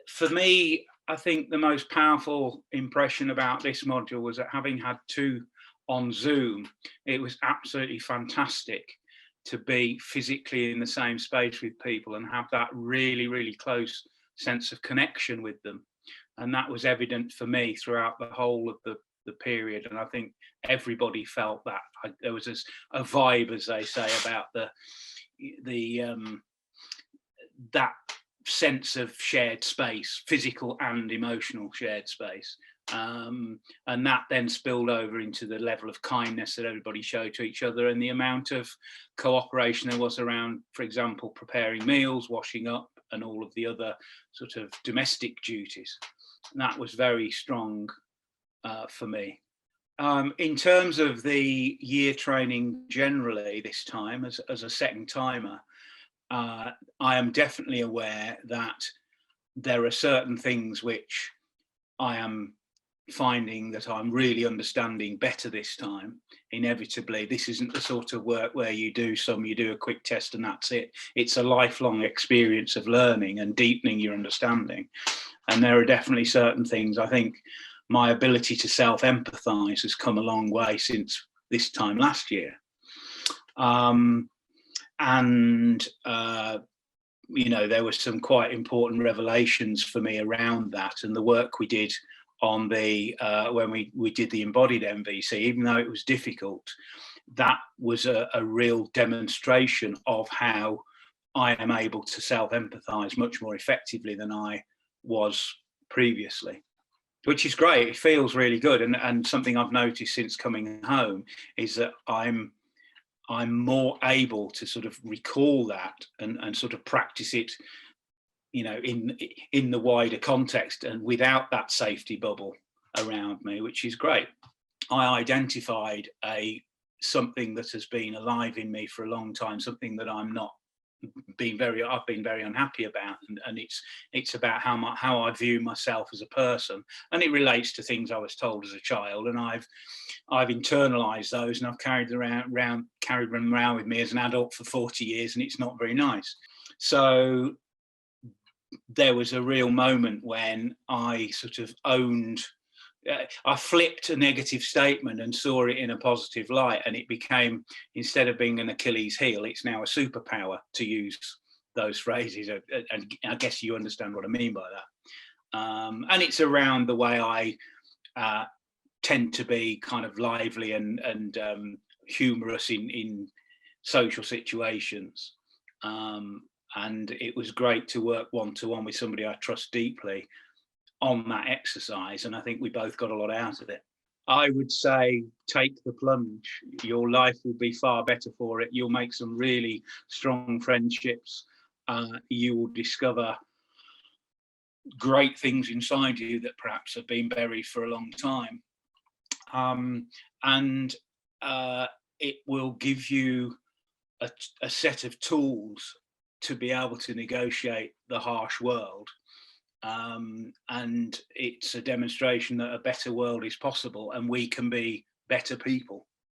For me, I think the most powerful impression about this module was that, having had two on Zoom, it was absolutely fantastic to be physically in the same space with people and have that really, really close sense of connection with them. And that was evident for me throughout the whole of the period. And I think everybody felt that. There was a vibe, as they say, about that sense of shared space, physical and emotional shared space. And that then spilled over into the level of kindness that everybody showed to each other, and the amount of cooperation there was around, for example, preparing meals, washing up, and all of the other sort of domestic duties. And that was very strong for me. In terms of the year training generally this time, as a second timer, I am definitely aware that there are certain things which I am finding that I'm really understanding better this time. Inevitably, this isn't the sort of work where you do a quick test and that's it. It's a lifelong experience of learning and deepening your understanding. And there are definitely certain things. I think my ability to self-empathize has come a long way since this time last year. There were some quite important revelations for me around that, and the work we did on the when we did the embodied MVC, even though it was difficult, that was a real demonstration of how I am able to self-empathize much more effectively than I was previously, which is great. It feels really good. And something I've noticed since coming home is that I'm more able to sort of recall that and sort of practice it, in the wider context and without that safety bubble around me, which is great. I identified something that has been alive in me for a long time, something that I've been very unhappy about, and it's about how I view myself as a person, and it relates to things I was told as a child, and I've internalized those, and I've carried them around with me as an adult for 40 years, and it's not very nice. So there was a real moment when I sort of I flipped a negative statement and saw it in a positive light, and it became, instead of being an Achilles heel, it's now a superpower, to use those phrases. And I guess you understand what I mean by that. And it's around the way I tend to be kind of lively and humorous in social situations. And it was great to work one-to-one with somebody I trust deeply on that exercise, and I think we both got a lot out of it. I would say take the plunge. Your life will be far better for it. You'll make some really strong friendships. You will discover great things inside you that perhaps have been buried for a long time. And it will give you a set of tools to be able to negotiate the harsh world. And it's a demonstration that a better world is possible, and we can be better people.